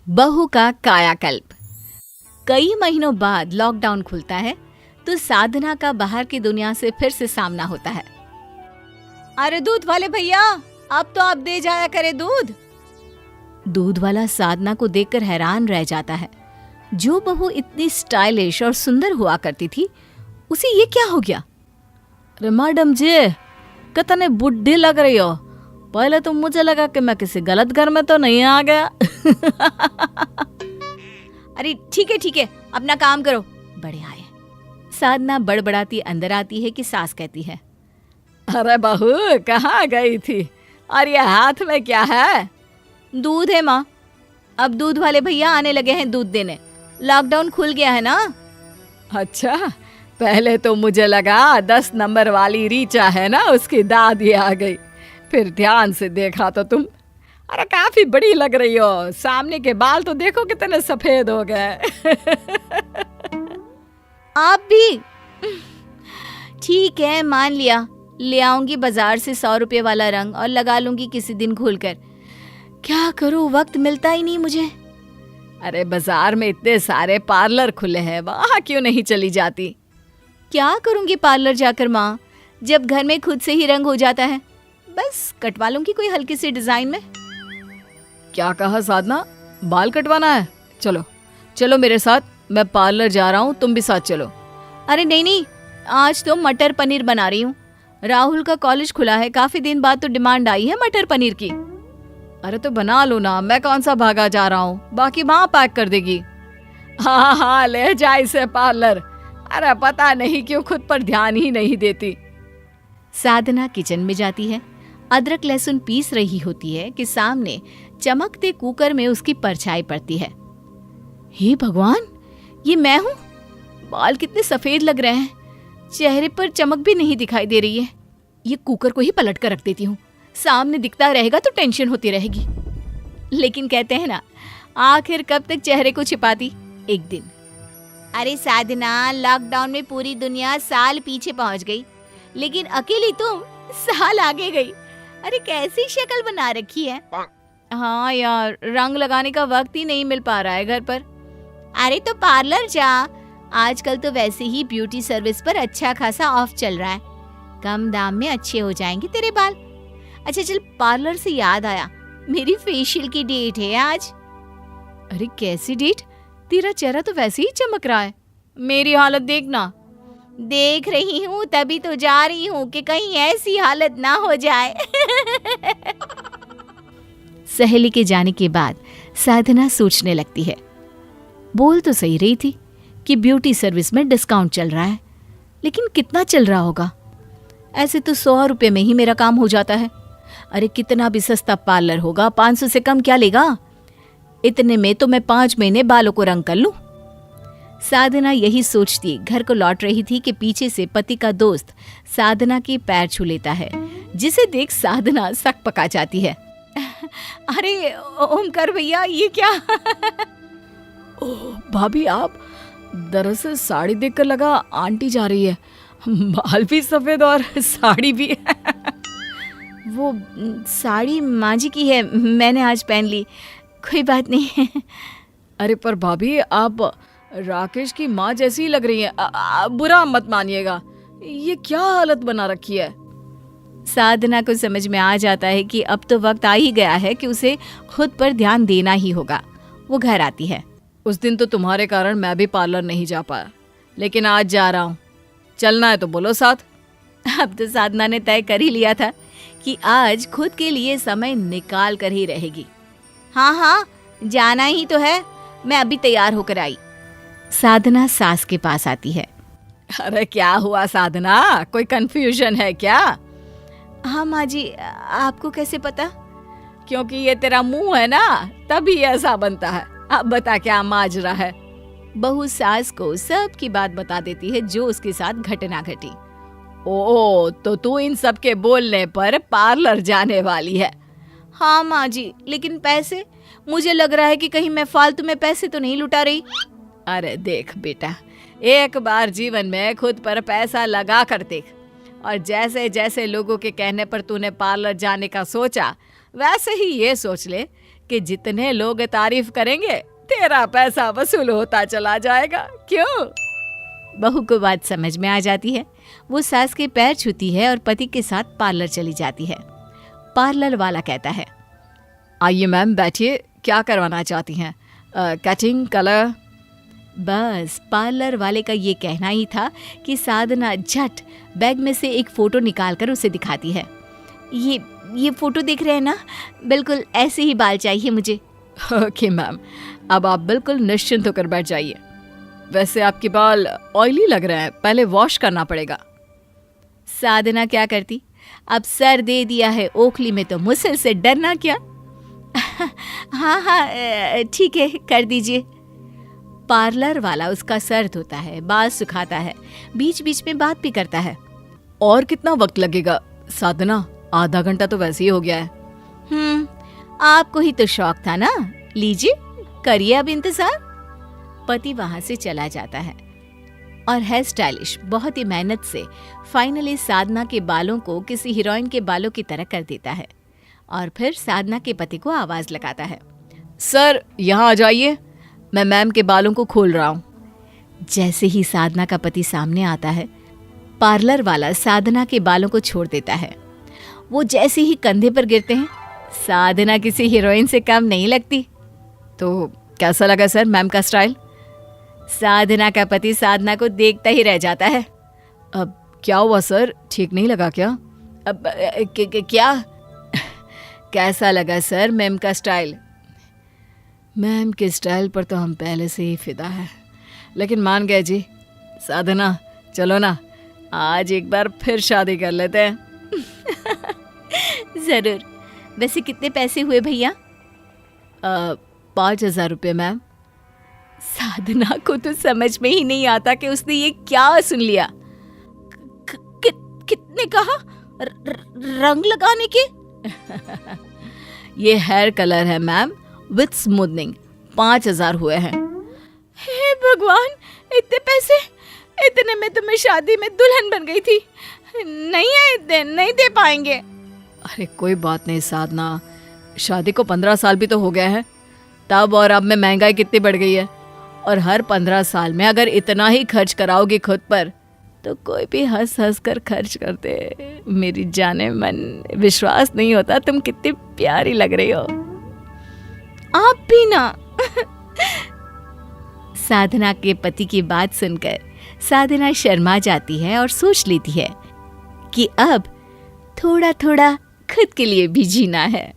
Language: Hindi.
बहू का कायाकल्प। कई महीनों बाद लॉकडाउन खुलता है तो साधना का बाहर की दुनिया से फिर से सामना होता है। अरे दूध वाले भैया, अब तो आप दे जाया करे दूध। दूध वाला साधना को देखकर हैरान रह जाता है। जो बहू इतनी स्टाइलिश और सुंदर हुआ करती थी, उसे ये क्या हो गया? अरे मैडम जी, कितने बुढ़ी लग रही हो। पहले तो मुझे लगा कि मैं किसी गलत घर में तो नहीं आ गया। अरे ठीक है, अपना काम करो, बड़े आए। साधना बड़बड़ाती अंदर आती है कि सास कहती है, अरे बहू कहाँ गई थी, और ये हाथ में क्या है? दूध है माँ। अब दूध वाले भैया आने लगे हैं दूध देने। लॉकडाउन खुल गया है ना। अच्छा, पहले तो मुझे लगा 10 नंबर वाली रीचा है ना, उसकी दादी आ गई। फिर ध्यान से देखा तो तुम, अरे काफी बड़ी लग रही हो। सामने के बाल तो देखो कितने सफेद हो गए। आप भी? ठीक है, मान लिया। ले आऊंगी बाजार से 100 रुपए वाला रंग और लगा लूंगी किसी दिन खोलकर। क्या करूं, वक्त मिलता ही नहीं मुझे। अरे बाजार में इतने सारे पार्लर खुले हैं, वहां क्यों नहीं चली जाती? क्या करूंगी पार्लर जाकर माँ, जब घर में खुद से ही रंग हो जाता है। बस कटवा लूंगी कोई हल्की सी डिजाइन में। क्या कहा साधना, बाल कटवाना है? चलो चलो मेरे साथ, मैं पार्लर जा रहा हूँ, तुम भी साथ चलो। अरे नहीं, आज तो मटर पनीर बना रही हूँ। राहुल का कॉलेज खुला है, काफी दिन बाद तो डिमांड आई है मटर पनीर की। अरे तो बना लो ना, मैं कौन सा भागा जा रहा हूँ, बाकी माँ पैक कर देगी। हाँ, ले जा इसे पार्लर। अरे पता नहीं क्यों खुद पर ध्यान ही नहीं देती। साधना किचन में जाती है। अदरक लहसुन पीस रही होती है कि सामने चमकते कुकर में उसकी परछाई पड़ती है। हे भगवान, ये मैं हूँ? बाल कितने सफेद लग रहे हैं, चेहरे पर चमक भी नहीं दिखाई दे रही है। ये कुकर को ही पलट कर रख देती हूँ, सामने दिखता रहेगा तो टेंशन होती रहेगी। लेकिन कहते हैं ना, आखिर कब तक चेहरे को छिपाती, एक दिन। अरे साधना, लॉकडाउन में पूरी दुनिया साल पीछे पहुंच गई, लेकिन अकेली तुम साल आगे गई। अरे कैसी शक्ल बना रखी है। हाँ यार, रंग लगाने का वक्त ही नहीं मिल पा रहा है घर पर। अरे तो पार्लर जा, आजकल तो वैसे ही ब्यूटी सर्विस पर अच्छा खासा ऑफ चल रहा है, कम दाम में अच्छे हो जाएंगे तेरे बाल। अच्छा चल, पार्लर से याद आया, मेरी फेशियल की डेट है आज। अरे कैसी डेट? तेरा चेहरा तो वैसे ही चमक रहा है, मेरी हालत देखना। देख रही हूँ, तभी तो जा रही हूँ कि कहीं ऐसी हालत ना हो जाए। सहेली के जाने के बाद साधना सोचने लगती है, बोल तो सही रही थी कि ब्यूटी सर्विस में डिस्काउंट चल रहा है, लेकिन कितना चल रहा होगा? ऐसे तो 100 रुपए में ही मेरा काम हो जाता है। अरे कितना भी सस्ता पार्लर होगा, 500 से कम क्या लेगा? इतने में तो मैं 5 महीने बालों को रंग कर लूं। साधना यही सोचती घर को लौट रही थी कि पीछे से पति का दोस्त साधना के पैर छू लेता है, जिसे देख साधना सक पका जाती है। अरे ओमकार भैया, ये क्या? ओह भाभी, आप? दरअसल साड़ी देखकर लगा आंटी जा रही है, बाल भी सफेद और साड़ी भी। वो साड़ी माँ जी की है, मैंने आज पहन ली, कोई बात नहीं है। अरे पर भाभी, आप राकेश की माँ जैसी ही लग रही है, बुरा मत मानिएगा, ये क्या हालत बना रखी है। साधना को समझ में आ जाता है कि अब तो वक्त आ ही गया है कि उसे खुद पर ध्यान देना ही होगा। वो घर आती है। उस दिन तो तुम्हारे कारण मैं भी पार्लर नहीं जा पाया, लेकिन आज जा रहा हूँ, चलना है तो बोलो साथ। अब तो साधना ने तय कर ही लिया था कि आज खुद के लिए समय निकाल कर ही रहेगी। हाँ, जाना ही तो है, मैं अभी तैयार होकर आई। साधना सास के पास आती है। अरे क्या हुआ साधना, कोई कंफ्यूजन है क्या? हाँ माँ जी, आपको कैसे पता? क्योंकि ये तेरा मुंह है ना, तभी ऐसा बनता है। अब बता क्या माजरा है। बहू सास को सब की बात बता देती है जो उसके साथ घटना घटी। ओ, तो तू इन सब के बोलने पर पार्लर जाने वाली है? हाँ माँ जी, लेकिन पैसे, मुझे लग रहा है कि कहीं मैं फालतू में पैसे तो नहीं लुटा रही। अरे देख बेटा, एक बार जीवन में खुद पर पैसा लगा कर देख, और जैसे जैसे लोगों के कहने पर तूने पार्लर जाने का सोचा, वैसे ही ये सोच ले कि जितने लोग तारीफ करेंगे तेरा पैसा वसूल होता चला जाएगा। क्यों? बहू को बात समझ में आ जाती है। वो सास के पैर छूती है और पति के साथ पार्लर चली जाती है। पार्लर वाला कहता है, आइए मैम बैठिए, क्या करवाना चाहती हैं? Cutting, colour? बस पार्लर वाले का ये कहना ही था कि साधना झट बैग में से एक फ़ोटो निकालकर उसे दिखाती है। ये फ़ोटो देख रहे हैं ना, बिल्कुल ऐसे ही बाल चाहिए मुझे। ओके मैम, अब आप बिल्कुल निश्चिंत होकर बैठ जाइए। वैसे आपके बाल ऑयली लग रहे हैं, पहले वॉश करना पड़ेगा। साधना क्या करती, अब सर दे दिया है ओखली में तो मुसल से डरना क्या। हाँ ठीक है, कर दीजिए। पार्लर वाला उसका सर धोता है, बाल सुखाता है, बीच बीच में बात भी करता है। और कितना वक्त लगेगा साधना? आधा घंटा तो वैसे ही हो गया है। आपको ही तो शौक था ना, लीजिए करिए अब इंतजार। पति वहां से चला जाता है और हेयर स्टाइलिश बहुत ही मेहनत से फाइनली साधना के बालों को किसी हीरोइन के बालों की तरह कर देता है और फिर साधना के पति को आवाज लगाता है, सर यहाँ आ जाइए, मैं मैम के बालों को खोल रहा हूँ। जैसे ही साधना का पति सामने आता है, पार्लर वाला साधना के बालों को छोड़ देता है। वो जैसे ही कंधे पर गिरते हैं, साधना किसी हीरोइन से कम नहीं लगती। तो कैसा लगा सर मैम का स्टाइल? साधना का पति साधना को देखता ही रह जाता है। अब क्या हुआ सर, ठीक नहीं लगा क्या? अब क्या कैसा लगा सर मैम का स्टाइल? मैम के स्टाइल पर तो हम पहले से ही फिदा है, लेकिन मान गए जी। साधना चलो ना, आज एक बार फिर शादी कर लेते हैं। जरूर। वैसे कितने पैसे हुए भैया? 5,000 रुपये मैम। साधना को तो समझ में ही नहीं आता कि उसने ये क्या सुन लिया। कितने कहा? रंग लगाने के? ये हेयर कलर है मैम विथ स्मूथनिंग, 5,000 हुए हैं। हे भगवान, इतने पैसे! इतने में तो मैं शादी में दुल्हन बन गई थी। नहीं है इतने, नहीं दे पाएंगे। अरे कोई बात नहीं साधना, शादी को 15 साल भी तो हो गया है। तब और अब में महंगाई कितनी बढ़ गई है, और हर 15 साल में अगर इतना ही खर्च कराओगी खुद पर तो कोई भी हंस हंस कर खर्च करते। मेरी जाने मन, विश्वास नहीं होता तुम कितनी प्यारी लग रही हो। आप भी ना। साधना के पति की बात सुनकर साधना शर्मा जाती है और सोच लेती है कि अब थोड़ा थोड़ा खुद के लिए भी जीना है।